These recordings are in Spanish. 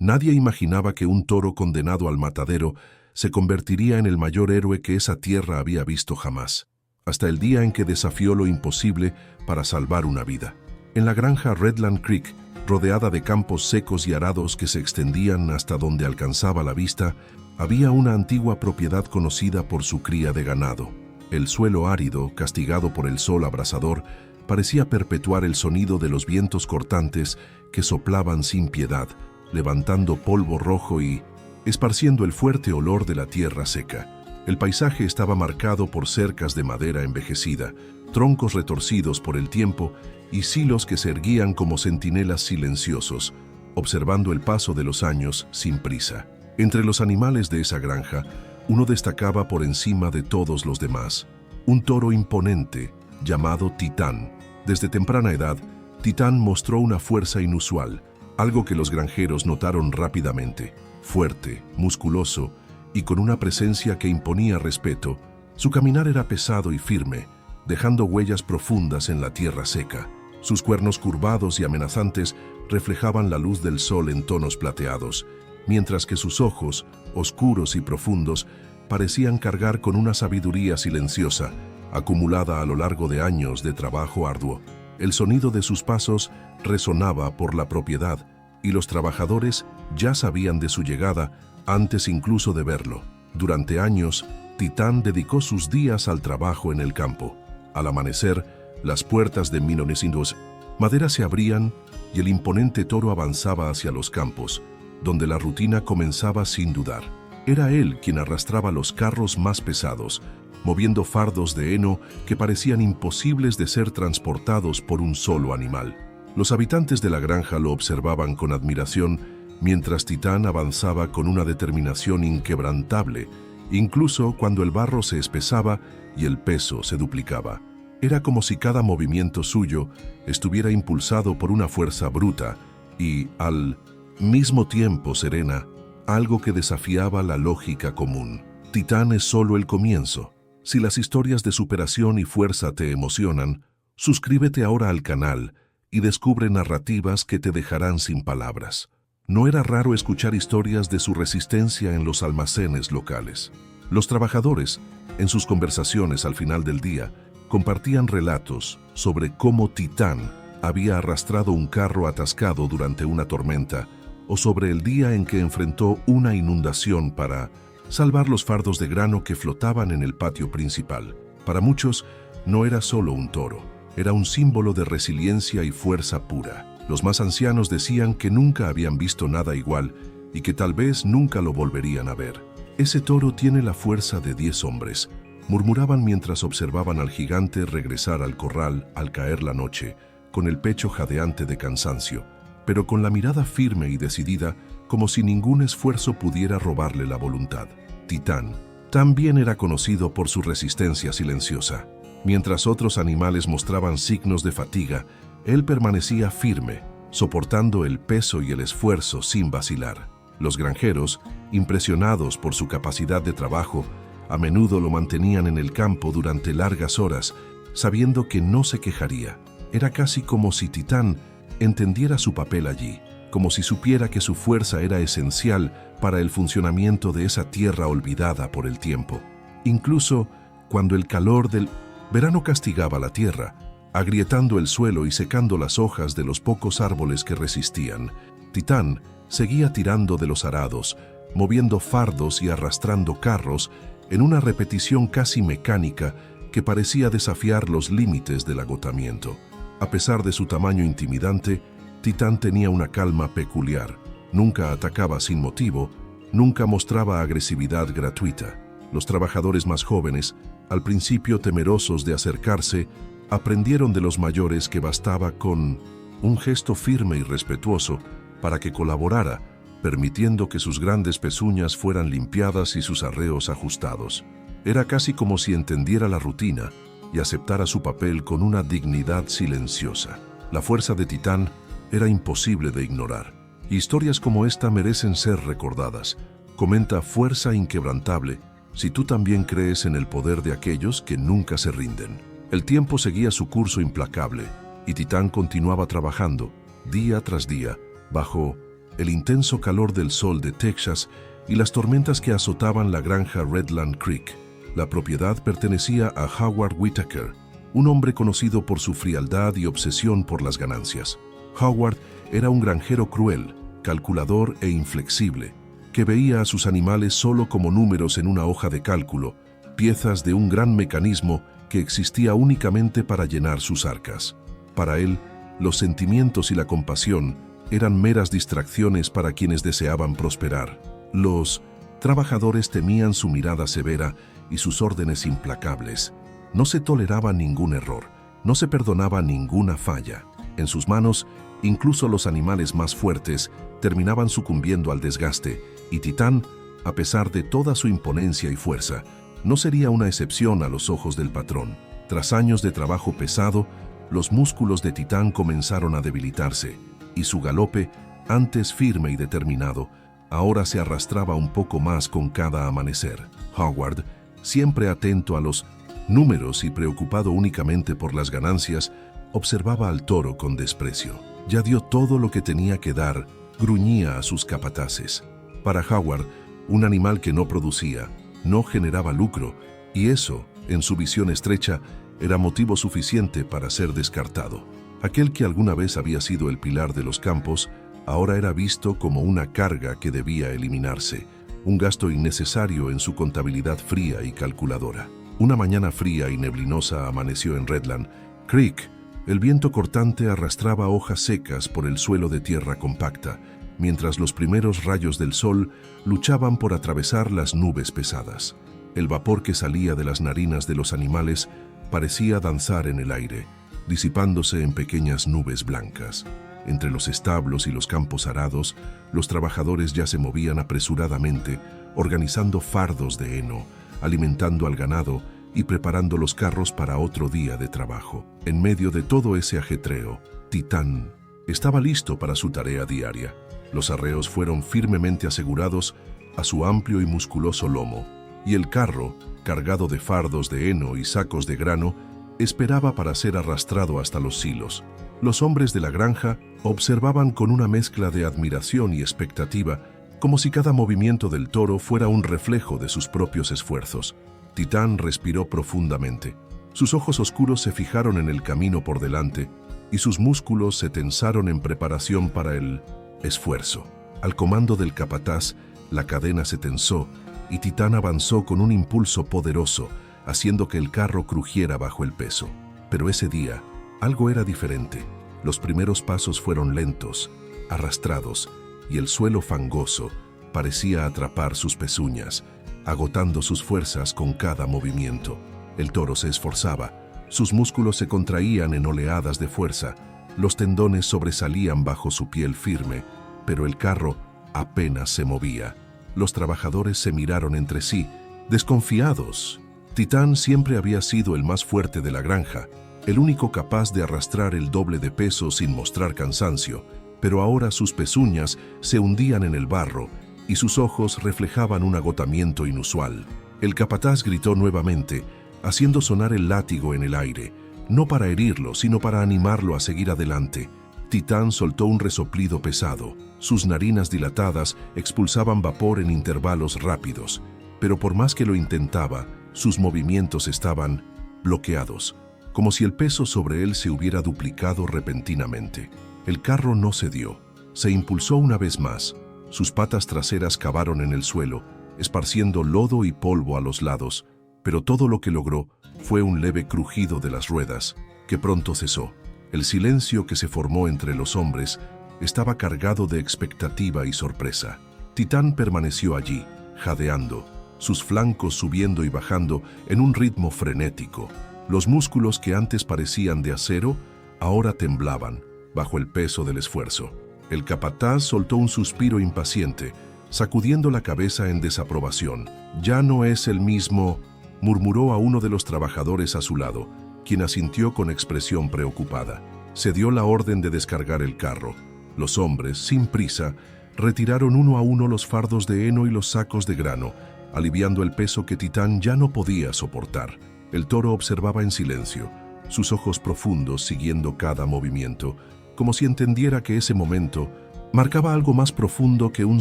Nadie imaginaba que un toro condenado al matadero se convertiría en el mayor héroe que esa tierra había visto jamás, hasta el día en que desafió lo imposible para salvar una vida. En la granja Redland Creek, rodeada de campos secos y arados que se extendían hasta donde alcanzaba la vista, había una antigua propiedad conocida por su cría de ganado. El suelo árido, castigado por el sol abrasador, parecía perpetuar el sonido de los vientos cortantes que soplaban sin piedad, levantando polvo rojo y esparciendo el fuerte olor de la tierra seca. El paisaje estaba marcado por cercas de madera envejecida, troncos retorcidos por el tiempo y silos que se erguían como centinelas silenciosos, observando el paso de los años sin prisa. Entre los animales de esa granja, uno destacaba por encima de todos los demás, un toro imponente llamado Titán. Desde temprana edad, Titán mostró una fuerza inusual, algo que los granjeros notaron rápidamente. Fuerte, musculoso y con una presencia que imponía respeto, su caminar era pesado y firme, dejando huellas profundas en la tierra seca. Sus cuernos curvados y amenazantes reflejaban la luz del sol en tonos plateados, mientras que sus ojos, oscuros y profundos, parecían cargar con una sabiduría silenciosa, acumulada a lo largo de años de trabajo arduo. El sonido de sus pasos resonaba por la propiedad, y los trabajadores ya sabían de su llegada antes incluso de verlo. Durante años, Titán dedicó sus días al trabajo en el campo. Al amanecer, las puertas de Minonesindos madera se abrían y el imponente toro avanzaba hacia los campos, donde la rutina comenzaba sin dudar. Era él quien arrastraba los carros más pesados, moviendo fardos de heno que parecían imposibles de ser transportados por un solo animal. Los habitantes de la granja lo observaban con admiración, mientras Titán avanzaba con una determinación inquebrantable, incluso cuando el barro se espesaba y el peso se duplicaba. Era como si cada movimiento suyo estuviera impulsado por una fuerza bruta y, al mismo tiempo serena, algo que desafiaba la lógica común. Titán es solo el comienzo. Si las historias de superación y fuerza te emocionan, suscríbete ahora al canal y descubre narrativas que te dejarán sin palabras. No era raro escuchar historias de su resistencia en los almacenes locales. Los trabajadores, en sus conversaciones al final del día, compartían relatos sobre cómo Titán había arrastrado un carro atascado durante una tormenta o sobre el día en que enfrentó una inundación para salvar los fardos de grano que flotaban en el patio principal. Para muchos, no era solo un toro, era un símbolo de resiliencia y fuerza pura. Los más ancianos decían que nunca habían visto nada igual y que tal vez nunca lo volverían a ver. «Ese toro tiene la fuerza de 10 hombres», murmuraban mientras observaban al gigante regresar al corral al caer la noche, con el pecho jadeante de cansancio, pero con la mirada firme y decidida, como si ningún esfuerzo pudiera robarle la voluntad. Titán también era conocido por su resistencia silenciosa. Mientras otros animales mostraban signos de fatiga, él permanecía firme, soportando el peso y el esfuerzo sin vacilar. Los granjeros, impresionados por su capacidad de trabajo, a menudo lo mantenían en el campo durante largas horas, sabiendo que no se quejaría. Era casi como si Titán entendiera su papel allí, como si supiera que su fuerza era esencial para el funcionamiento de esa tierra olvidada por el tiempo. Incluso cuando el calor del verano castigaba la tierra, agrietando el suelo y secando las hojas de los pocos árboles que resistían, Titán seguía tirando de los arados, moviendo fardos y arrastrando carros en una repetición casi mecánica que parecía desafiar los límites del agotamiento. A pesar de su tamaño intimidante, Titán tenía una calma peculiar. Nunca atacaba sin motivo, nunca mostraba agresividad gratuita. Los trabajadores más jóvenes, al principio temerosos de acercarse, aprendieron de los mayores que bastaba con un gesto firme y respetuoso para que colaborara, permitiendo que sus grandes pezuñas fueran limpiadas y sus arreos ajustados. Era casi como si entendiera la rutina y aceptara su papel con una dignidad silenciosa. La fuerza de Titán era imposible de ignorar. Historias como esta merecen ser recordadas. Comenta Fuerza Inquebrantable si tú también crees en el poder de aquellos que nunca se rinden. El tiempo seguía su curso implacable y Titán continuaba trabajando, día tras día, bajo el intenso calor del sol de Texas y las tormentas que azotaban la granja Redland Creek. La propiedad pertenecía a Howard Whitaker, un hombre conocido por su frialdad y obsesión por las ganancias. Howard era un granjero cruel, calculador e inflexible, que veía a sus animales solo como números en una hoja de cálculo, piezas de un gran mecanismo que existía únicamente para llenar sus arcas. Para él, los sentimientos y la compasión eran meras distracciones para quienes deseaban prosperar. Los trabajadores temían su mirada severa y sus órdenes implacables. No se toleraba ningún error, no se perdonaba ninguna falla. En sus manos, incluso los animales más fuertes terminaban sucumbiendo al desgaste, y Titán, a pesar de toda su imponencia y fuerza, no sería una excepción a los ojos del patrón. Tras años de trabajo pesado, los músculos de Titán comenzaron a debilitarse, y su galope, antes firme y determinado, ahora se arrastraba un poco más con cada amanecer. Howard, siempre atento a los números y preocupado únicamente por las ganancias, observaba al toro con desprecio. Ya dio todo lo que tenía que dar, gruñía a sus capataces. Para Howard, un animal que no producía, no generaba lucro, y eso, en su visión estrecha, era motivo suficiente para ser descartado. Aquel que alguna vez había sido el pilar de los campos, ahora era visto como una carga que debía eliminarse, un gasto innecesario en su contabilidad fría y calculadora. Una mañana fría y neblinosa amaneció en Redland Creek. El viento cortante arrastraba hojas secas por el suelo de tierra compacta, mientras los primeros rayos del sol luchaban por atravesar las nubes pesadas. El vapor que salía de las narinas de los animales parecía danzar en el aire, disipándose en pequeñas nubes blancas. Entre los establos y los campos arados, los trabajadores ya se movían apresuradamente, organizando fardos de heno, alimentando al ganado y preparando los carros para otro día de trabajo. En medio de todo ese ajetreo, Titán estaba listo para su tarea diaria. Los arreos fueron firmemente asegurados a su amplio y musculoso lomo, y el carro, cargado de fardos de heno y sacos de grano, esperaba para ser arrastrado hasta los silos. Los hombres de la granja observaban con una mezcla de admiración y expectativa, como si cada movimiento del toro fuera un reflejo de sus propios esfuerzos. Titán respiró profundamente. Sus ojos oscuros se fijaron en el camino por delante y sus músculos se tensaron en preparación para el esfuerzo. Al comando del capataz, la cadena se tensó y Titán avanzó con un impulso poderoso, haciendo que el carro crujiera bajo el peso. Pero ese día, algo era diferente. Los primeros pasos fueron lentos, arrastrados, y el suelo fangoso parecía atrapar sus pezuñas, agotando sus fuerzas con cada movimiento. El toro se esforzaba, sus músculos se contraían en oleadas de fuerza, los tendones sobresalían bajo su piel firme, pero el carro apenas se movía. Los trabajadores se miraron entre sí, desconfiados. Titán siempre había sido el más fuerte de la granja, el único capaz de arrastrar el doble de peso sin mostrar cansancio, pero ahora sus pezuñas se hundían en el barro y sus ojos reflejaban un agotamiento inusual. El capataz gritó nuevamente, haciendo sonar el látigo en el aire, no para herirlo, sino para animarlo a seguir adelante. Titán soltó un resoplido pesado. Sus narinas dilatadas expulsaban vapor en intervalos rápidos, pero por más que lo intentaba, sus movimientos estaban bloqueados, como si el peso sobre él se hubiera duplicado repentinamente. El carro no cedió. Se impulsó una vez más. Sus patas traseras cavaron en el suelo, esparciendo lodo y polvo a los lados, pero todo lo que logró fue un leve crujido de las ruedas, que pronto cesó. El silencio que se formó entre los hombres estaba cargado de expectativa y sorpresa. Titán permaneció allí, jadeando, sus flancos subiendo y bajando en un ritmo frenético. Los músculos que antes parecían de acero, ahora temblaban bajo el peso del esfuerzo. El capataz soltó un suspiro impaciente, sacudiendo la cabeza en desaprobación. «Ya no es el mismo», murmuró a uno de los trabajadores a su lado, quien asintió con expresión preocupada. Se dio la orden de descargar el carro. Los hombres, sin prisa, retiraron uno a uno los fardos de heno y los sacos de grano, aliviando el peso que Titán ya no podía soportar. El toro observaba en silencio, sus ojos profundos siguiendo cada movimiento, como si entendiera que ese momento marcaba algo más profundo que un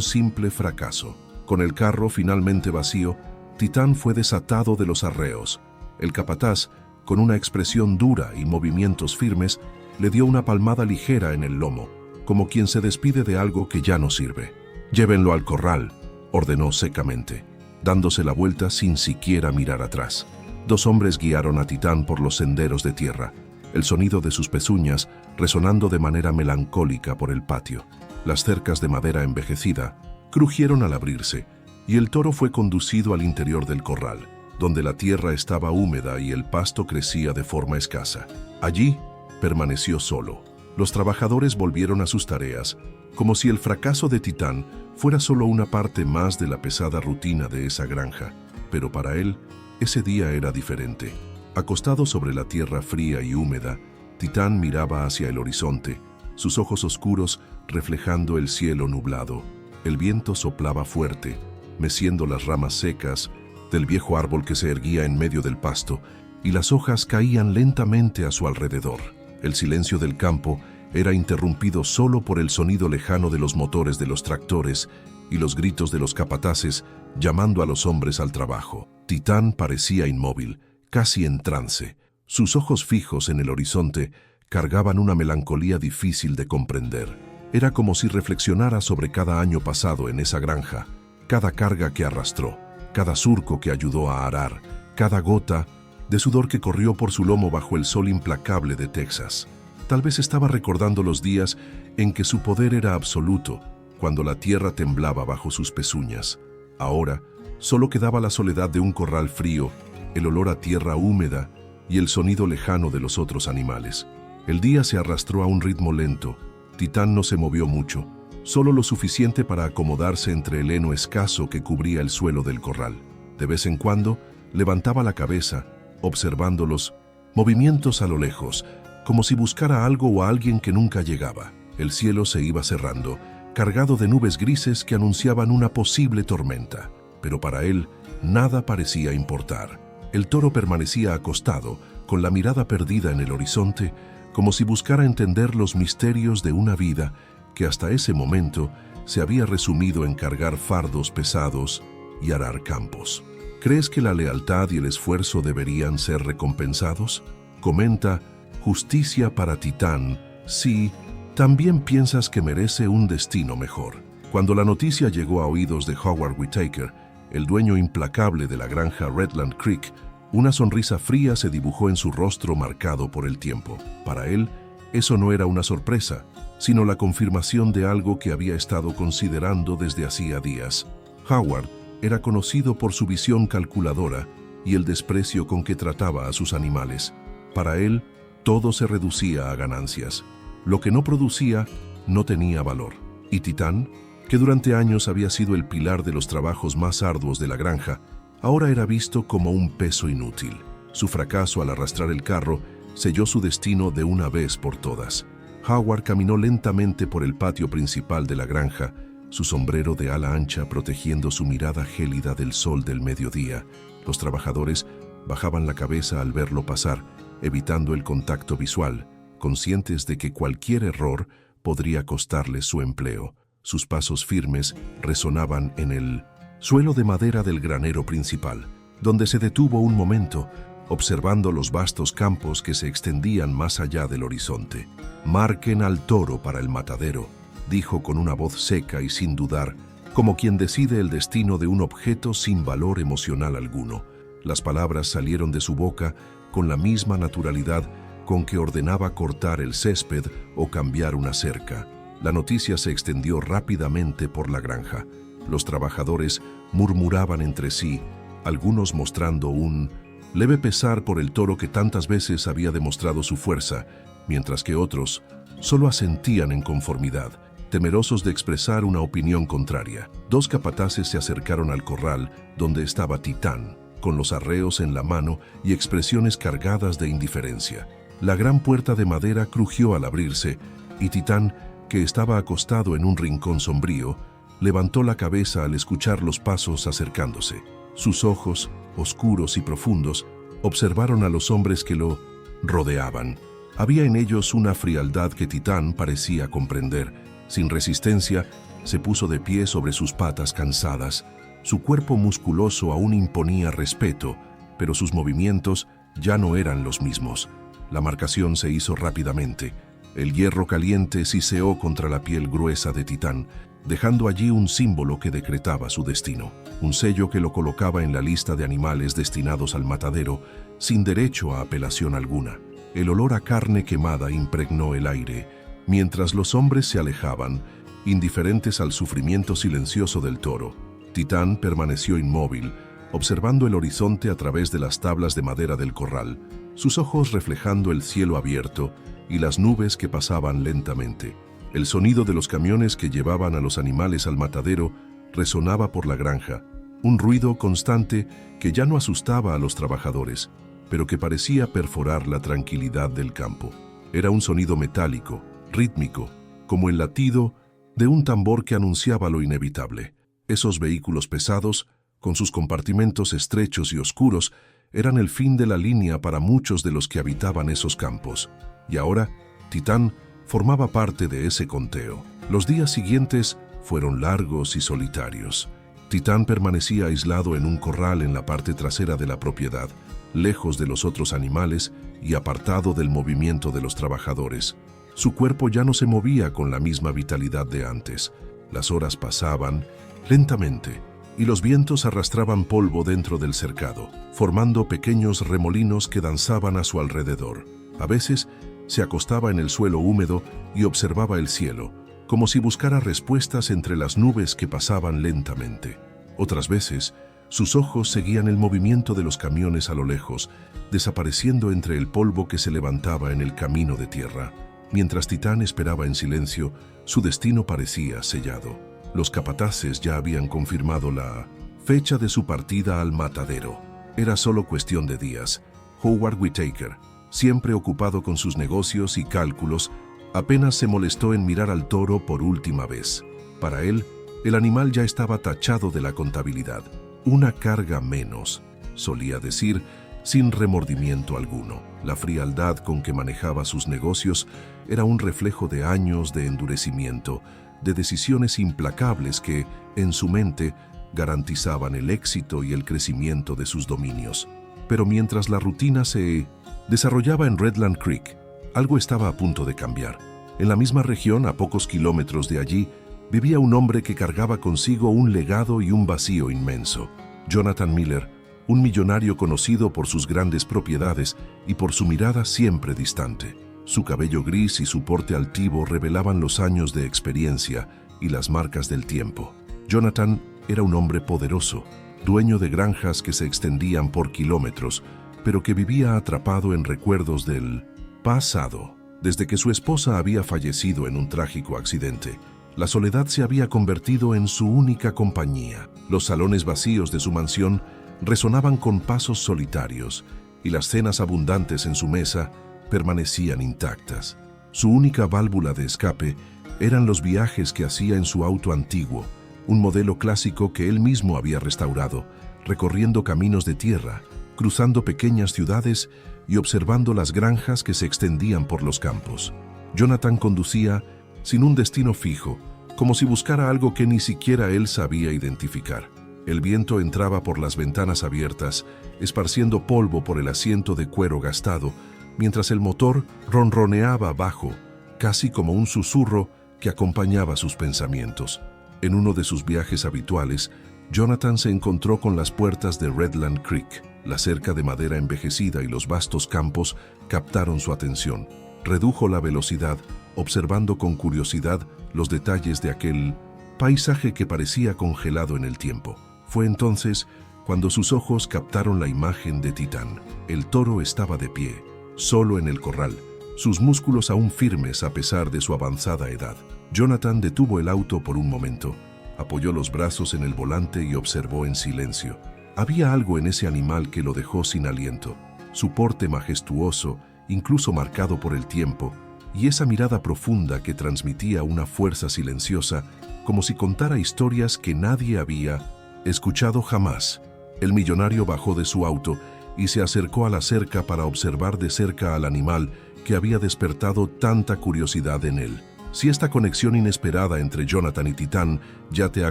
simple fracaso. Con el carro finalmente vacío, Titán fue desatado de los arreos. El capataz, con una expresión dura y movimientos firmes, le dio una palmada ligera en el lomo, como quien se despide de algo que ya no sirve. «Llévenlo al corral», ordenó secamente, dándose la vuelta sin siquiera mirar atrás. Dos hombres guiaron a Titán por los senderos de tierra, el sonido de sus pezuñas resonando de manera melancólica por el patio. Las cercas de madera envejecida crujieron al abrirse, y el toro fue conducido al interior del corral, donde la tierra estaba húmeda y el pasto crecía de forma escasa. Allí permaneció solo. Los trabajadores volvieron a sus tareas, como si el fracaso de Titán fuera solo una parte más de la pesada rutina de esa granja. Pero para él, ese día era diferente. Acostado sobre la tierra fría y húmeda, Titán miraba hacia el horizonte, sus ojos oscuros reflejando el cielo nublado. El viento soplaba fuerte, meciendo las ramas secas del viejo árbol que se erguía en medio del pasto, y las hojas caían lentamente a su alrededor. El silencio del campo era interrumpido solo por el sonido lejano de los motores de los tractores y los gritos de los capataces llamando a los hombres al trabajo. Titán parecía inmóvil, casi en trance. Sus ojos fijos en el horizonte cargaban una melancolía difícil de comprender. Era como si reflexionara sobre cada año pasado en esa granja, cada carga que arrastró, cada surco que ayudó a arar, cada gota de sudor que corrió por su lomo bajo el sol implacable de Texas. Tal vez estaba recordando los días en que su poder era absoluto, cuando la tierra temblaba bajo sus pezuñas. Ahora, solo quedaba la soledad de un corral frío, el olor a tierra húmeda y el sonido lejano de los otros animales. El día se arrastró a un ritmo lento. Titán no se movió mucho, solo lo suficiente para acomodarse entre el heno escaso que cubría el suelo del corral. De vez en cuando, levantaba la cabeza, observando los movimientos a lo lejos, como si buscara algo o a alguien que nunca llegaba. El cielo se iba cerrando, cargado de nubes grises que anunciaban una posible tormenta. Pero para él, nada parecía importar. El toro permanecía acostado, con la mirada perdida en el horizonte, como si buscara entender los misterios de una vida que hasta ese momento se había resumido en cargar fardos pesados y arar campos. ¿Crees que la lealtad y el esfuerzo deberían ser recompensados? Comenta, justicia para Titán, sí, también piensas que merece un destino mejor. Cuando la noticia llegó a oídos de Howard Whitaker, el dueño implacable de la granja Redland Creek, una sonrisa fría se dibujó en su rostro marcado por el tiempo. Para él, eso no era una sorpresa, sino la confirmación de algo que había estado considerando desde hacía días. Howard era conocido por su visión calculadora y el desprecio con que trataba a sus animales. Para él, todo se reducía a ganancias. Lo que no producía no tenía valor. Y Titán, que durante años había sido el pilar de los trabajos más arduos de la granja, ahora era visto como un peso inútil. Su fracaso al arrastrar el carro selló su destino de una vez por todas. Howard caminó lentamente por el patio principal de la granja, su sombrero de ala ancha protegiendo su mirada gélida del sol del mediodía. Los trabajadores bajaban la cabeza al verlo pasar, evitando el contacto visual, conscientes de que cualquier error podría costarles su empleo. Sus pasos firmes resonaban en el suelo de madera del granero principal, donde se detuvo un momento, observando los vastos campos que se extendían más allá del horizonte. «Marquen al toro para el matadero», dijo con una voz seca y sin dudar, como quien decide el destino de un objeto sin valor emocional alguno. Las palabras salieron de su boca con la misma naturalidad con que ordenaba cortar el césped o cambiar una cerca. La noticia se extendió rápidamente por la granja. Los trabajadores murmuraban entre sí, algunos mostrando un leve pesar por el toro que tantas veces había demostrado su fuerza, mientras que otros solo asentían en conformidad, temerosos de expresar una opinión contraria. Dos capataces se acercaron al corral donde estaba Titán, con los arreos en la mano y expresiones cargadas de indiferencia. La gran puerta de madera crujió al abrirse y Titán, que estaba acostado en un rincón sombrío, levantó la cabeza al escuchar los pasos acercándose. Sus ojos, oscuros y profundos, observaron a los hombres que lo rodeaban. Había en ellos una frialdad que Titán parecía comprender, Sin resistencia, se puso de pie sobre sus patas cansadas. Su cuerpo musculoso aún imponía respeto, pero sus movimientos ya no eran los mismos. La marcación se hizo rápidamente. El hierro caliente siseó contra la piel gruesa de Titán, dejando allí un símbolo que decretaba su destino, un sello que lo colocaba en la lista de animales destinados al matadero, sin derecho a apelación alguna. El olor a carne quemada impregnó el aire, mientras los hombres se alejaban, indiferentes al sufrimiento silencioso del toro. Titán permaneció inmóvil, observando el horizonte a través de las tablas de madera del corral, sus ojos reflejando el cielo abierto y las nubes que pasaban lentamente. El sonido de los camiones que llevaban a los animales al matadero resonaba por la granja, un ruido constante que ya no asustaba a los trabajadores, pero que parecía perforar la tranquilidad del campo. Era un sonido metálico, rítmico, como el latido de un tambor que anunciaba lo inevitable. Esos vehículos pesados, con sus compartimentos estrechos y oscuros, eran el fin de la línea para muchos de los que habitaban esos campos. Y ahora, Titán formaba parte de ese conteo. Los días siguientes fueron largos y solitarios. Titán permanecía aislado en un corral en la parte trasera de la propiedad, lejos de los otros animales y apartado del movimiento de los trabajadores. Su cuerpo ya no se movía con la misma vitalidad de antes. Las horas pasaban lentamente y los vientos arrastraban polvo dentro del cercado, formando pequeños remolinos que danzaban a su alrededor. A veces se acostaba en el suelo húmedo y observaba el cielo, como si buscara respuestas entre las nubes que pasaban lentamente. Otras veces, sus ojos seguían el movimiento de los camiones a lo lejos, desapareciendo entre el polvo que se levantaba en el camino de tierra. Mientras Titán esperaba en silencio, su destino parecía sellado. Los capataces ya habían confirmado la fecha de su partida al matadero. Era solo cuestión de días. Howard Whittaker, siempre ocupado con sus negocios y cálculos, apenas se molestó en mirar al toro por última vez. Para él, el animal ya estaba tachado de la contabilidad. Una carga menos, solía decir, sin remordimiento alguno. La frialdad con que manejaba sus negocios era un reflejo de años de endurecimiento, de decisiones implacables que, en su mente, garantizaban el éxito y el crecimiento de sus dominios. Pero mientras la rutina se desarrollaba en Redland Creek, algo estaba a punto de cambiar. En la misma región, a pocos kilómetros de allí, vivía un hombre que cargaba consigo un legado y un vacío inmenso. Jonathan Miller, un millonario conocido por sus grandes propiedades y por su mirada siempre distante. Su cabello gris y su porte altivo revelaban los años de experiencia y las marcas del tiempo. Jonathan era un hombre poderoso, dueño de granjas que se extendían por kilómetros, pero que vivía atrapado en recuerdos del pasado. Desde que su esposa había fallecido en un trágico accidente, la soledad se había convertido en su única compañía. Los salones vacíos de su mansión resonaban con pasos solitarios y las cenas abundantes en su mesa permanecían intactas. Su única válvula de escape eran los viajes que hacía en su auto antiguo, un modelo clásico que él mismo había restaurado, recorriendo caminos de tierra, cruzando pequeñas ciudades y observando las granjas que se extendían por los campos. Jonathan conducía sin un destino fijo, como si buscara algo que ni siquiera él sabía identificar. El viento entraba por las ventanas abiertas, esparciendo polvo por el asiento de cuero gastado, mientras el motor ronroneaba bajo, casi como un susurro que acompañaba sus pensamientos. En uno de sus viajes habituales, Jonathan se encontró con las puertas de Redland Creek. La cerca de madera envejecida y los vastos campos captaron su atención. Redujo la velocidad, observando con curiosidad los detalles de aquel paisaje que parecía congelado en el tiempo. Fue entonces cuando sus ojos captaron la imagen de Titán. El toro estaba de pie, solo en el corral, sus músculos aún firmes a pesar de su avanzada edad. Jonathan detuvo el auto por un momento, apoyó los brazos en el volante y observó en silencio. Había algo en ese animal que lo dejó sin aliento. Su porte majestuoso, incluso marcado por el tiempo, y esa mirada profunda que transmitía una fuerza silenciosa, como si contara historias que nadie había escuchado jamás. El millonario bajó de su auto y se acercó a la cerca para observar de cerca al animal que había despertado tanta curiosidad en él. Si esta conexión inesperada entre Jonathan y Titán ya te ha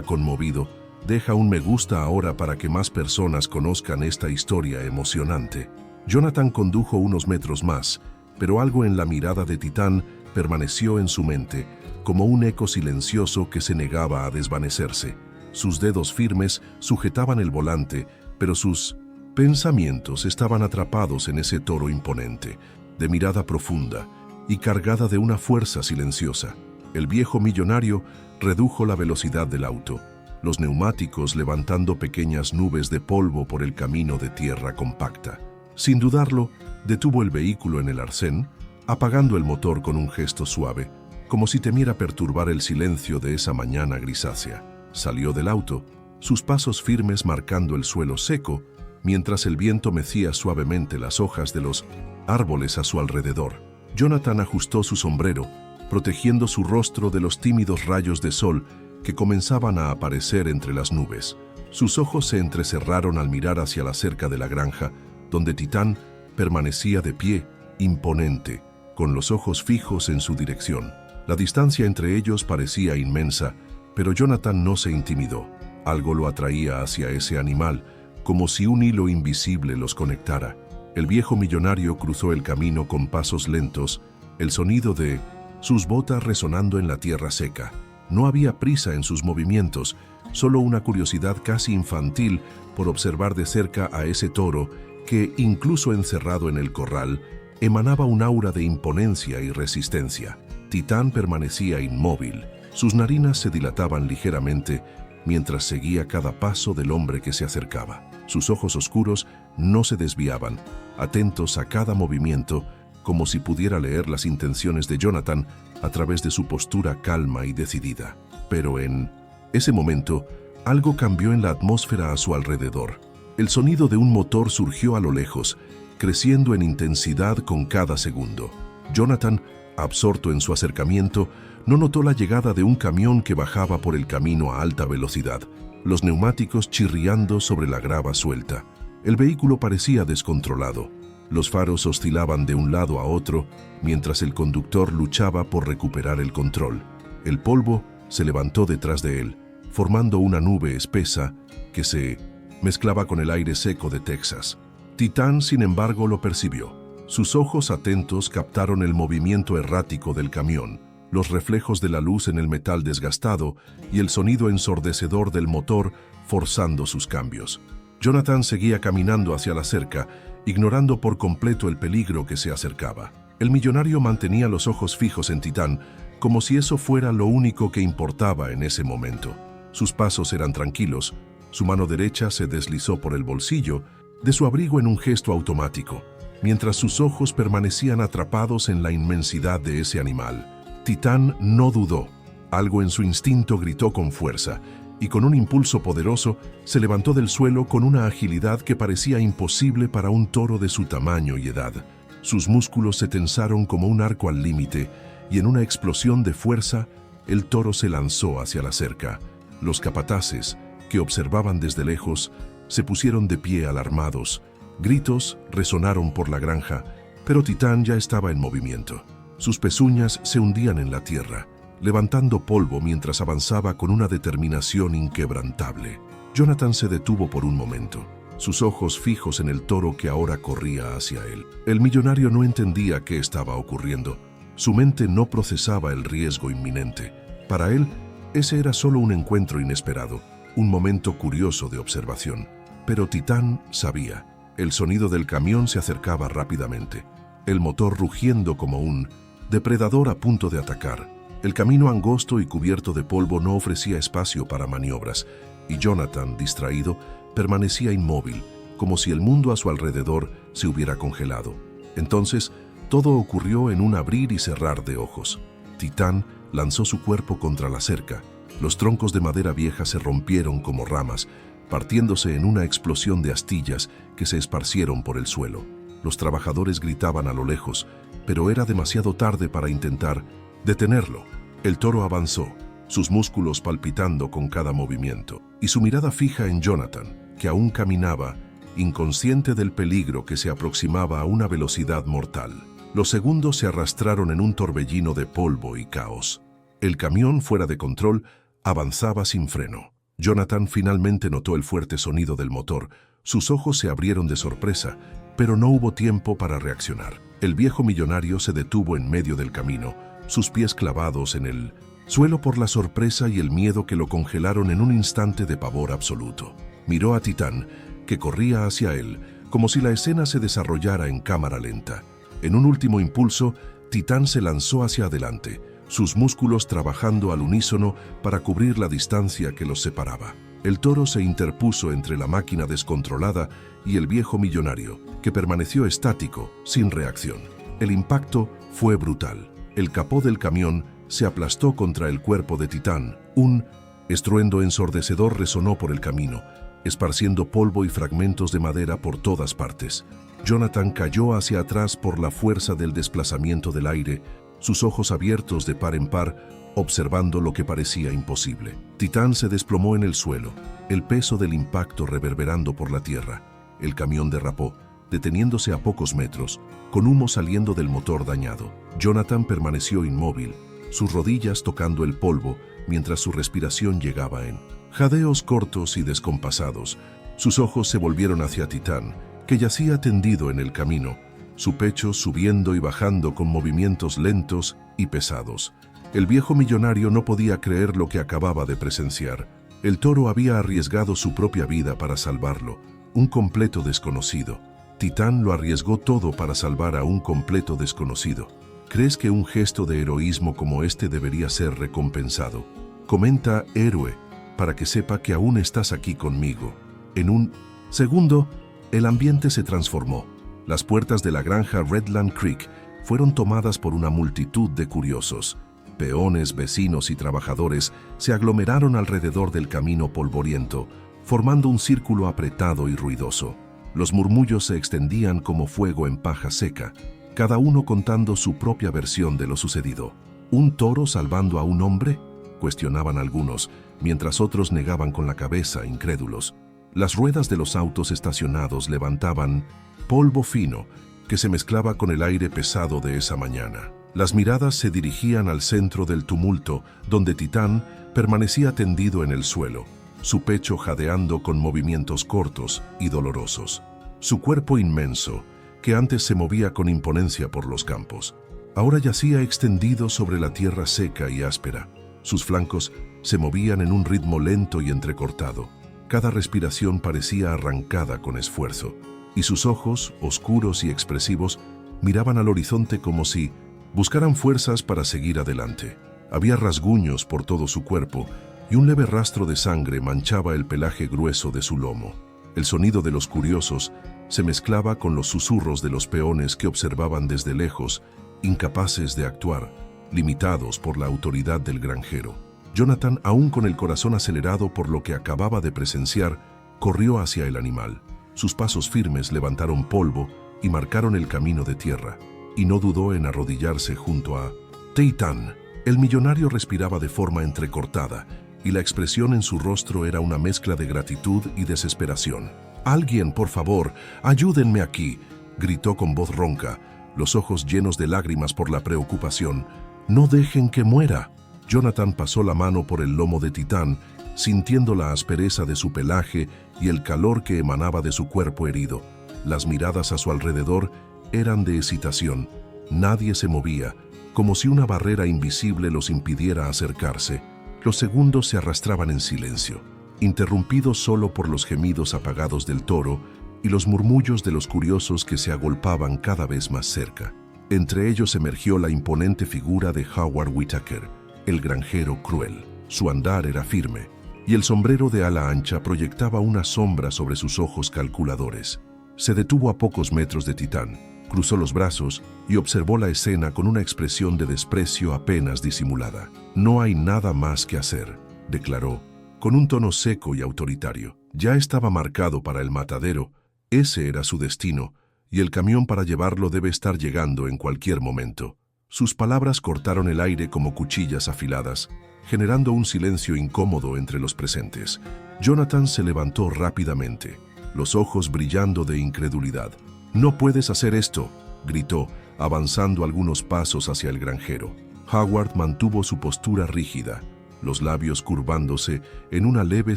conmovido, deja un me gusta ahora para que más personas conozcan esta historia emocionante. Jonathan condujo unos metros más, pero algo en la mirada de Titán permaneció en su mente, como un eco silencioso que se negaba a desvanecerse. Sus dedos firmes sujetaban el volante, pero sus pensamientos estaban atrapados en ese toro imponente, de mirada profunda y cargada de una fuerza silenciosa. El viejo millonario redujo la velocidad del auto, los neumáticos levantando pequeñas nubes de polvo por el camino de tierra compacta. Sin dudarlo, detuvo el vehículo en el arcén, apagando el motor con un gesto suave, como si temiera perturbar el silencio de esa mañana grisácea. Salió del auto, sus pasos firmes marcando el suelo seco, mientras el viento mecía suavemente las hojas de los árboles a su alrededor. Jonathan ajustó su sombrero, protegiendo su rostro de los tímidos rayos de sol que comenzaban a aparecer entre las nubes. Sus ojos se entrecerraron al mirar hacia la cerca de la granja, donde Titán permanecía de pie, imponente, con los ojos fijos en su dirección. La distancia entre ellos parecía inmensa, pero Jonathan no se intimidó. Algo lo atraía hacia ese animal, como si un hilo invisible los conectara. El viejo millonario cruzó el camino con pasos lentos, el sonido de sus botas resonando en la tierra seca. No había prisa en sus movimientos, solo una curiosidad casi infantil por observar de cerca a ese toro que, incluso encerrado en el corral, emanaba un aura de imponencia y resistencia. Titán permanecía inmóvil, sus narinas se dilataban ligeramente mientras seguía cada paso del hombre que se acercaba. Sus ojos oscuros no se desviaban, atentos a cada movimiento, como si pudiera leer las intenciones de Jonathan a través de su postura calma y decidida. Pero en ese momento, algo cambió en la atmósfera a su alrededor. El sonido de un motor surgió a lo lejos, creciendo en intensidad con cada segundo. Jonathan, absorto en su acercamiento, no notó la llegada de un camión que bajaba por el camino a alta velocidad, los neumáticos chirriando sobre la grava suelta. El vehículo parecía descontrolado. Los faros oscilaban de un lado a otro, mientras el conductor luchaba por recuperar el control. El polvo se levantó detrás de él, formando una nube espesa que se mezclaba con el aire seco de Texas. Titán, sin embargo, lo percibió. Sus ojos atentos captaron el movimiento errático del camión, los reflejos de la luz en el metal desgastado y el sonido ensordecedor del motor forzando sus cambios. Jonathan seguía caminando hacia la cerca, ignorando por completo el peligro que se acercaba. El millonario mantenía los ojos fijos en Titán, como si eso fuera lo único que importaba en ese momento. Sus pasos eran tranquilos, su mano derecha se deslizó por el bolsillo de su abrigo en un gesto automático, mientras sus ojos permanecían atrapados en la inmensidad de ese animal. Titán no dudó. Algo en su instinto gritó con fuerza, y con un impulso poderoso se levantó del suelo con una agilidad que parecía imposible para un toro de su tamaño y edad. Sus músculos se tensaron como un arco al límite, y en una explosión de fuerza, el toro se lanzó hacia la cerca. Los capataces, que observaban desde lejos, se pusieron de pie alarmados. Gritos resonaron por la granja, pero Titán ya estaba en movimiento. Sus pezuñas se hundían en la tierra, levantando polvo mientras avanzaba con una determinación inquebrantable. Jonathan se detuvo por un momento, sus ojos fijos en el toro que ahora corría hacia él. El millonario no entendía qué estaba ocurriendo. Su mente no procesaba el riesgo inminente. Para él, ese era solo un encuentro inesperado, un momento curioso de observación. Pero Titán sabía. El sonido del camión se acercaba rápidamente, el motor rugiendo como un depredador a punto de atacar. El camino angosto y cubierto de polvo no ofrecía espacio para maniobras, y Jonathan, distraído, permanecía inmóvil, como si el mundo a su alrededor se hubiera congelado. Entonces, todo ocurrió en un abrir y cerrar de ojos. Titán lanzó su cuerpo contra la cerca. Los troncos de madera vieja se rompieron como ramas, partiéndose en una explosión de astillas que se esparcieron por el suelo. Los trabajadores gritaban a lo lejos, pero era demasiado tarde para intentar detenerlo. El toro avanzó, sus músculos palpitando con cada movimiento, y su mirada fija en Jonathan, que aún caminaba, inconsciente del peligro que se aproximaba a una velocidad mortal. Los segundos se arrastraron en un torbellino de polvo y caos. El camión, fuera de control, avanzaba sin freno. Jonathan finalmente notó el fuerte sonido del motor. Sus ojos se abrieron de sorpresa, pero no hubo tiempo para reaccionar. El viejo millonario se detuvo en medio del camino, sus pies clavados en el suelo por la sorpresa y el miedo que lo congelaron en un instante de pavor absoluto. Miró a Titán, que corría hacia él, como si la escena se desarrollara en cámara lenta. En un último impulso, Titán se lanzó hacia adelante, sus músculos trabajando al unísono para cubrir la distancia que los separaba. El toro se interpuso entre la máquina descontrolada y el viejo millonario, que permaneció estático, sin reacción. El impacto fue brutal. El capó del camión se aplastó contra el cuerpo de Titán. Un estruendo ensordecedor resonó por el camino, esparciendo polvo y fragmentos de madera por todas partes. Jonathan cayó hacia atrás por la fuerza del desplazamiento del aire, sus ojos abiertos de par en par, observando lo que parecía imposible. Titán se desplomó en el suelo, el peso del impacto reverberando por la tierra. El camión derrapó, deteniéndose a pocos metros, con humo saliendo del motor dañado. Jonathan permaneció inmóvil, sus rodillas tocando el polvo, mientras su respiración llegaba en jadeos cortos y descompasados. Sus ojos se volvieron hacia Titán, que yacía tendido en el camino, su pecho subiendo y bajando con movimientos lentos y pesados. El viejo millonario no podía creer lo que acababa de presenciar. El toro había arriesgado su propia vida para salvarlo, un completo desconocido. Titán lo arriesgó todo para salvar a un completo desconocido. ¿Crees que un gesto de heroísmo como este debería ser recompensado? Comenta héroe, para que sepa que aún estás aquí conmigo. En un segundo, el ambiente se transformó. Las puertas de la granja Redland Creek fueron tomadas por una multitud de curiosos. Peones, vecinos y trabajadores se aglomeraron alrededor del camino polvoriento, formando un círculo apretado y ruidoso. Los murmullos se extendían como fuego en paja seca, cada uno contando su propia versión de lo sucedido. ¿Un toro salvando a un hombre?, cuestionaban algunos, mientras otros negaban con la cabeza, incrédulos. Las ruedas de los autos estacionados levantaban polvo fino que se mezclaba con el aire pesado de esa mañana. Las miradas se dirigían al centro del tumulto, donde Titán permanecía tendido en el suelo, su pecho jadeando con movimientos cortos y dolorosos. Su cuerpo inmenso, que antes se movía con imponencia por los campos, ahora yacía extendido sobre la tierra seca y áspera. Sus flancos se movían en un ritmo lento y entrecortado. Cada respiración parecía arrancada con esfuerzo, y sus ojos, oscuros y expresivos, miraban al horizonte como si buscaran fuerzas para seguir adelante. Había rasguños por todo su cuerpo, y un leve rastro de sangre manchaba el pelaje grueso de su lomo. El sonido de los curiosos se mezclaba con los susurros de los peones que observaban desde lejos, incapaces de actuar, limitados por la autoridad del granjero. Jonathan, aún con el corazón acelerado por lo que acababa de presenciar, corrió hacia el animal. Sus pasos firmes levantaron polvo y marcaron el camino de tierra, y no dudó en arrodillarse junto a Titán. El millonario respiraba de forma entrecortada, y la expresión en su rostro era una mezcla de gratitud y desesperación. «Alguien, por favor, ayúdenme aquí», gritó con voz ronca, los ojos llenos de lágrimas por la preocupación. «No dejen que muera». Jonathan pasó la mano por el lomo de Titán, sintiendo la aspereza de su pelaje y el calor que emanaba de su cuerpo herido. Las miradas a su alrededor eran de excitación. Nadie se movía, como si una barrera invisible los impidiera acercarse. Los segundos se arrastraban en silencio, interrumpidos solo por los gemidos apagados del toro y los murmullos de los curiosos que se agolpaban cada vez más cerca. Entre ellos emergió la imponente figura de Howard Whitaker, el granjero cruel. Su andar era firme, y el sombrero de ala ancha proyectaba una sombra sobre sus ojos calculadores. Se detuvo a pocos metros de Titán, cruzó los brazos y observó la escena con una expresión de desprecio apenas disimulada. «No hay nada más que hacer», declaró, con un tono seco y autoritario. Ya estaba marcado para el matadero, ese era su destino, y el camión para llevarlo debe estar llegando en cualquier momento. Sus palabras cortaron el aire como cuchillas afiladas, generando un silencio incómodo entre los presentes. Jonathan se levantó rápidamente, los ojos brillando de incredulidad. «No puedes hacer esto», gritó, avanzando algunos pasos hacia el granjero. Howard mantuvo su postura rígida, los labios curvándose en una leve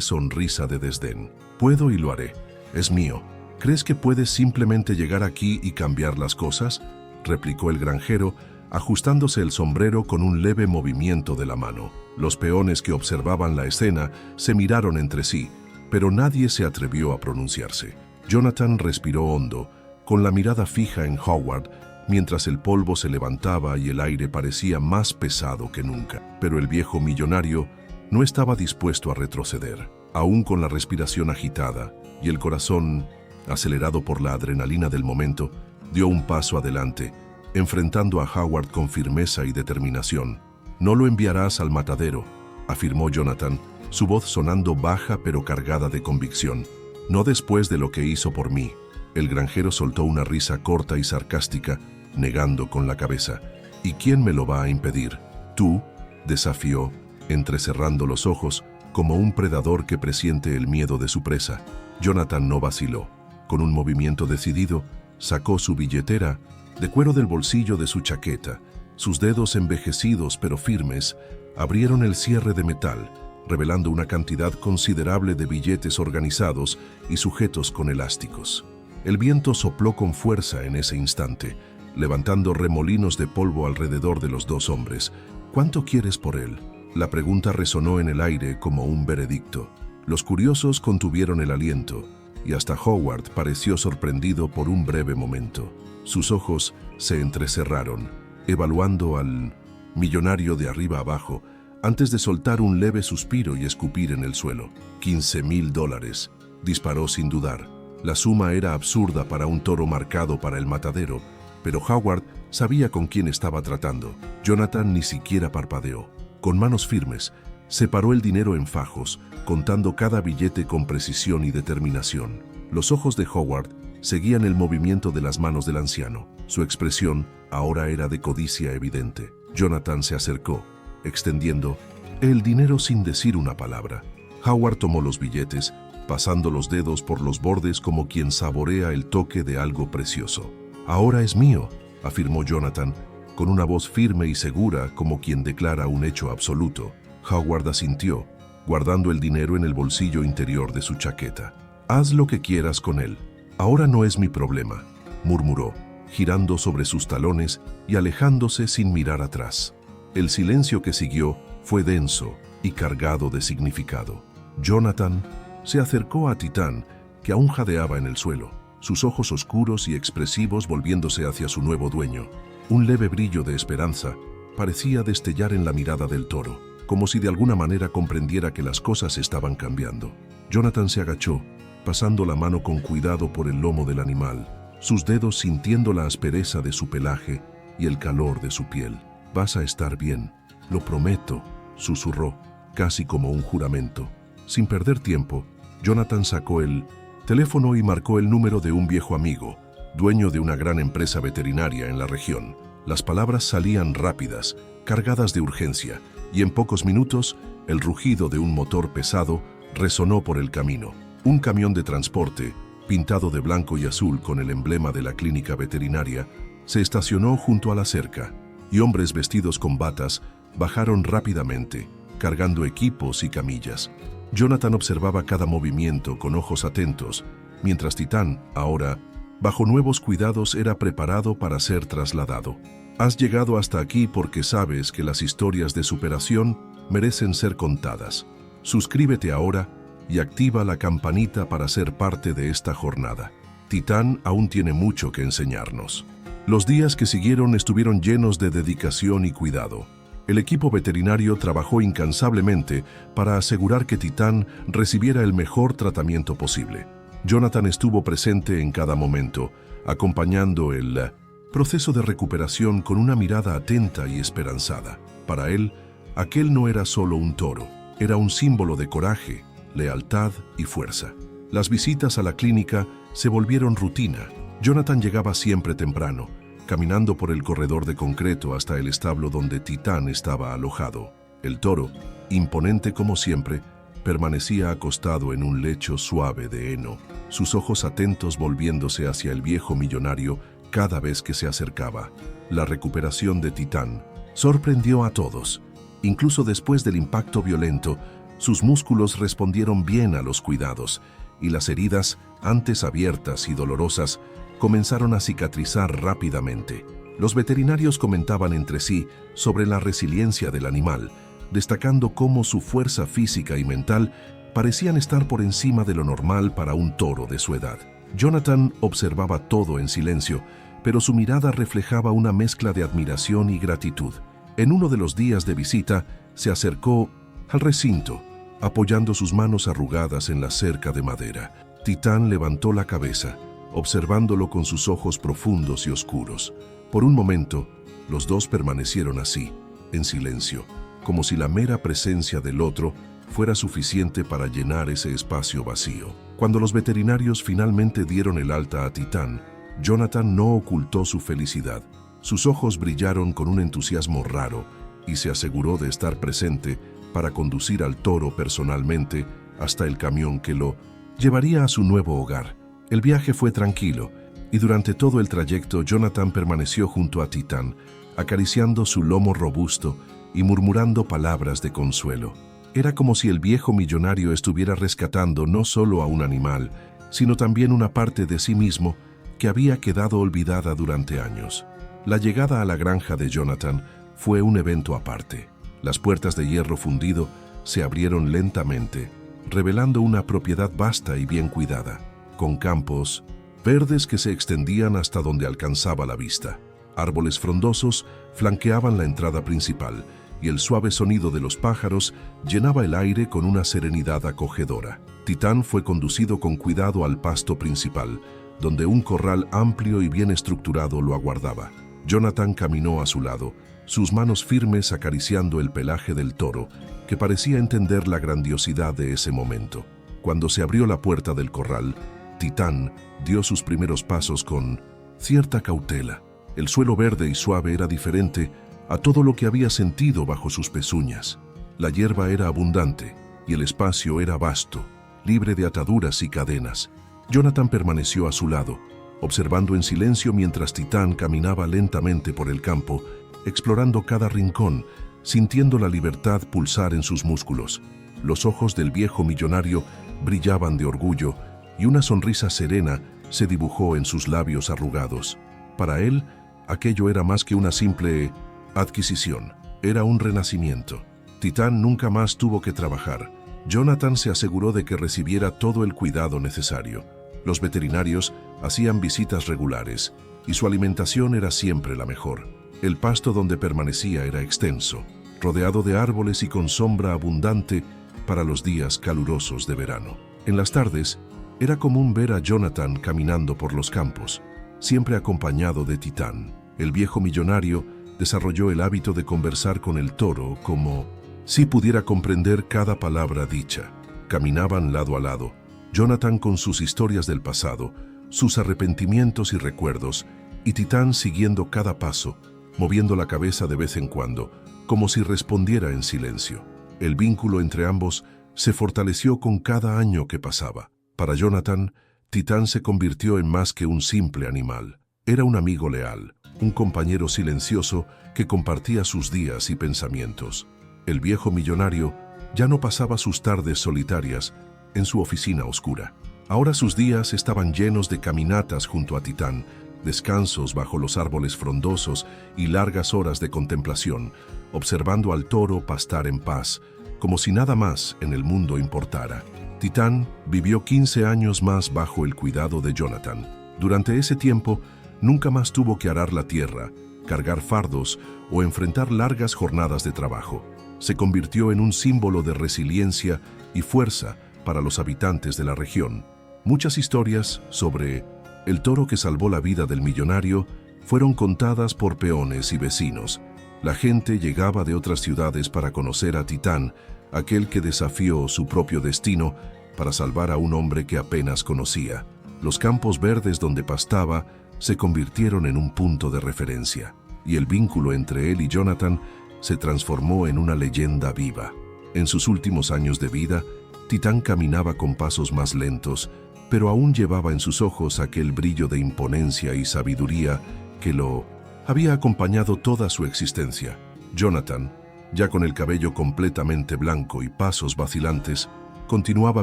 sonrisa de desdén. «Puedo y lo haré. Es mío. ¿Crees que puedes simplemente llegar aquí y cambiar las cosas?», replicó el granjero, ajustándose el sombrero con un leve movimiento de la mano. Los peones que observaban la escena se miraron entre sí, pero nadie se atrevió a pronunciarse. Jonathan respiró hondo, con la mirada fija en Howard, mientras el polvo se levantaba y el aire parecía más pesado que nunca. Pero el viejo millonario no estaba dispuesto a retroceder. Aún con la respiración agitada y el corazón acelerado por la adrenalina del momento, dio un paso adelante, enfrentando a Howard con firmeza y determinación. «No lo enviarás al matadero», afirmó Jonathan, su voz sonando baja pero cargada de convicción. «No después de lo que hizo por mí». El granjero soltó una risa corta y sarcástica, negando con la cabeza. «¿Y quién me lo va a impedir?». «Tú», desafió, entrecerrando los ojos, como un predador que presiente el miedo de su presa. Jonathan no vaciló. Con un movimiento decidido, sacó su billetera de cuero del bolsillo de su chaqueta. Sus dedos envejecidos pero firmes abrieron el cierre de metal, revelando una cantidad considerable de billetes organizados y sujetos con elásticos. El viento sopló con fuerza en ese instante, levantando remolinos de polvo alrededor de los dos hombres. «¿Cuánto quieres por él?». La pregunta resonó en el aire como un veredicto. Los curiosos contuvieron el aliento, y hasta Howard pareció sorprendido por un breve momento. Sus ojos se entrecerraron, evaluando al millonario de arriba abajo, antes de soltar un leve suspiro y escupir en el suelo. $15,000, disparó sin dudar. La suma era absurda para un toro marcado para el matadero, pero Howard sabía con quién estaba tratando. Jonathan ni siquiera parpadeó. Con manos firmes, separó el dinero en fajos, contando cada billete con precisión y determinación. Los ojos de Howard seguían el movimiento de las manos del anciano. Su expresión ahora era de codicia evidente. Jonathan se acercó, extendiendo el dinero sin decir una palabra. Howard tomó los billetes, pasando los dedos por los bordes como quien saborea el toque de algo precioso. «Ahora es mío», afirmó Jonathan, con una voz firme y segura como quien declara un hecho absoluto. Howard asintió, guardando el dinero en el bolsillo interior de su chaqueta. «Haz lo que quieras con él. Ahora no es mi problema», murmuró, girando sobre sus talones y alejándose sin mirar atrás. El silencio que siguió fue denso y cargado de significado. Jonathan se acercó a Titán, que aún jadeaba en el suelo, sus ojos oscuros y expresivos volviéndose hacia su nuevo dueño. Un leve brillo de esperanza parecía destellar en la mirada del toro, como si de alguna manera comprendiera que las cosas estaban cambiando. Jonathan se agachó, pasando la mano con cuidado por el lomo del animal, sus dedos sintiendo la aspereza de su pelaje y el calor de su piel. «Vas a estar bien, lo prometo», susurró, casi como un juramento. Sin perder tiempo, Jonathan sacó el teléfono y marcó el número de un viejo amigo, dueño de una gran empresa veterinaria en la región. Las palabras salían rápidas, cargadas de urgencia, y en pocos minutos el rugido de un motor pesado resonó por el camino. Un camión de transporte, pintado de blanco y azul con el emblema de la clínica veterinaria, se estacionó junto a la cerca, y hombres vestidos con batas bajaron rápidamente, cargando equipos y camillas. Jonathan observaba cada movimiento con ojos atentos, mientras Titán, ahora, bajo nuevos cuidados, era preparado para ser trasladado. «Has llegado hasta aquí porque sabes que las historias de superación merecen ser contadas. Suscríbete ahora y activa la campanita para ser parte de esta jornada. Titán aún tiene mucho que enseñarnos». Los días que siguieron estuvieron llenos de dedicación y cuidado. El equipo veterinario trabajó incansablemente para asegurar que Titán recibiera el mejor tratamiento posible. Jonathan estuvo presente en cada momento, acompañando el proceso de recuperación con una mirada atenta y esperanzada. Para él, aquel no era solo un toro, era un símbolo de coraje, lealtad y fuerza. Las visitas a la clínica se volvieron rutina. Jonathan llegaba siempre temprano, caminando por el corredor de concreto hasta el establo donde Titán estaba alojado. El toro, imponente como siempre, permanecía acostado en un lecho suave de heno, sus ojos atentos volviéndose hacia el viejo millonario cada vez que se acercaba. La recuperación de Titán Sorprendió a todos. Incluso después del impacto violento, sus músculos respondieron bien a los cuidados, y las heridas, antes abiertas y dolorosas, comenzaron a cicatrizar rápidamente. Los veterinarios comentaban entre sí sobre la resiliencia del animal, destacando cómo su fuerza física y mental parecían estar por encima de lo normal para un toro de su edad. Jonathan observaba todo en silencio, pero su mirada reflejaba una mezcla de admiración y gratitud. En uno de los días de visita, se acercó al recinto, apoyando sus manos arrugadas en la cerca de madera. Titán levantó la cabeza, observándolo con sus ojos profundos y oscuros. Por un momento, los dos permanecieron así, en silencio, como si la mera presencia del otro fuera suficiente para llenar ese espacio vacío. Cuando los veterinarios finalmente dieron el alta a Titán, Jonathan no ocultó su felicidad. Sus ojos brillaron con un entusiasmo raro y se aseguró de estar presente para conducir al toro personalmente hasta el camión que lo llevaría a su nuevo hogar. El viaje fue tranquilo y durante todo el trayecto Jonathan permaneció junto a Titán, acariciando su lomo robusto y murmurando palabras de consuelo. Era como si el viejo millonario estuviera rescatando no solo a un animal, sino también una parte de sí mismo que había quedado olvidada durante años. La llegada a la granja de Jonathan fue un evento aparte. Las puertas de hierro fundido se abrieron lentamente, revelando una propiedad vasta y bien cuidada, con campos verdes que se extendían hasta donde alcanzaba la vista. Árboles frondosos flanqueaban la entrada principal, y el suave sonido de los pájaros llenaba el aire con una serenidad acogedora. Titán fue conducido con cuidado al pasto principal, donde un corral amplio y bien estructurado lo aguardaba. Jonathan caminó a su lado, sus manos firmes acariciando el pelaje del toro, que parecía entender la grandiosidad de ese momento. Cuando se abrió la puerta del corral, Titán dio sus primeros pasos con cierta cautela. El suelo verde y suave era diferente a todo lo que había sentido bajo sus pezuñas. La hierba era abundante y el espacio era vasto, libre de ataduras y cadenas. Jonathan permaneció a su lado, observando en silencio mientras Titán caminaba lentamente por el campo, explorando cada rincón, sintiendo la libertad pulsar en sus músculos. Los ojos del viejo millonario brillaban de orgullo y una sonrisa serena se dibujó en sus labios arrugados. Para él, aquello era más que una simple adquisición, era un renacimiento. Titán nunca más tuvo que trabajar. Jonathan se aseguró de que recibiera todo el cuidado necesario. Los veterinarios hacían visitas regulares y su alimentación era siempre la mejor. El pasto donde permanecía era extenso, rodeado de árboles y con sombra abundante para los días calurosos de verano. En las tardes, era común ver a Jonathan caminando por los campos, siempre acompañado de Titán. El viejo millonario desarrolló el hábito de conversar con el toro como si pudiera comprender cada palabra dicha. Caminaban lado a lado, Jonathan con sus historias del pasado, sus arrepentimientos y recuerdos, y Titán siguiendo cada paso, moviendo la cabeza de vez en cuando, como si respondiera en silencio. El vínculo entre ambos se fortaleció con cada año que pasaba. Para Jonathan, Titán se convirtió en más que un simple animal. Era un amigo leal, un compañero silencioso que compartía sus días y pensamientos. El viejo millonario ya no pasaba sus tardes solitarias en su oficina oscura. Ahora sus días estaban llenos de caminatas junto a Titán, descansos bajo los árboles frondosos y largas horas de contemplación, observando al toro pastar en paz, como si nada más en el mundo importara. Titán vivió 15 años más bajo el cuidado de Jonathan. Durante ese tiempo, nunca más tuvo que arar la tierra, cargar fardos o enfrentar largas jornadas de trabajo. Se convirtió en un símbolo de resiliencia y fuerza para los habitantes de la región. Muchas historias sobre el toro que salvó la vida del millonario fueron contadas por peones y vecinos. La gente llegaba de otras ciudades para conocer a Titán, aquel que desafió su propio destino para salvar a un hombre que apenas conocía. Los campos verdes donde pastaba se convirtieron en un punto de referencia, y el vínculo entre él y Jonathan se transformó en una leyenda viva. En sus últimos años de vida, Titán caminaba con pasos más lentos, pero aún llevaba en sus ojos aquel brillo de imponencia y sabiduría que lo había acompañado toda su existencia. Jonathan, ya con el cabello completamente blanco y pasos vacilantes, continuaba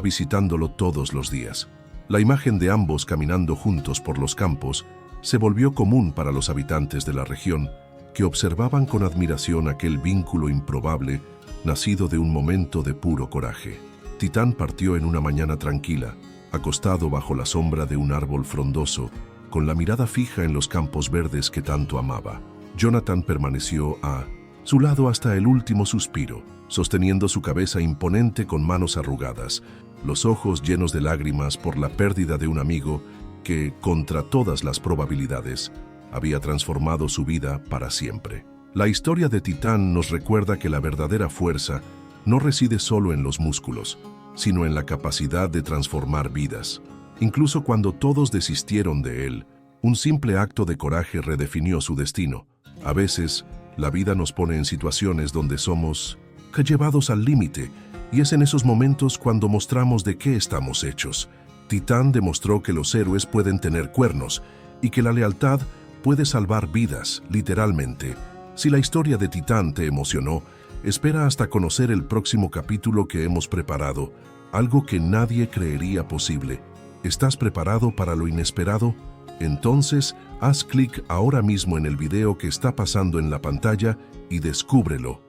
visitándolo todos los días. La imagen de ambos caminando juntos por los campos se volvió común para los habitantes de la región, que observaban con admiración aquel vínculo improbable nacido de un momento de puro coraje. Titán partió en una mañana tranquila, acostado bajo la sombra de un árbol frondoso, con la mirada fija en los campos verdes que tanto amaba. Jonathan permaneció a su lado hasta el último suspiro, sosteniendo su cabeza imponente con manos arrugadas, los ojos llenos de lágrimas por la pérdida de un amigo que, contra todas las probabilidades, había transformado su vida para siempre. La historia de Titán nos recuerda que la verdadera fuerza no reside solo en los músculos, sino en la capacidad de transformar vidas. Incluso cuando todos desistieron de él, un simple acto de coraje redefinió su destino. A veces, la vida nos pone en situaciones donde somos llevados al límite, y es en esos momentos cuando mostramos de qué estamos hechos. Titán demostró que los héroes pueden tener cuernos y que la lealtad puede salvar vidas, literalmente. Si la historia de Titán te emocionó, espera hasta conocer el próximo capítulo que hemos preparado, algo que nadie creería posible. ¿Estás preparado para lo inesperado? Entonces, haz clic ahora mismo en el video que está pasando en la pantalla y descúbrelo.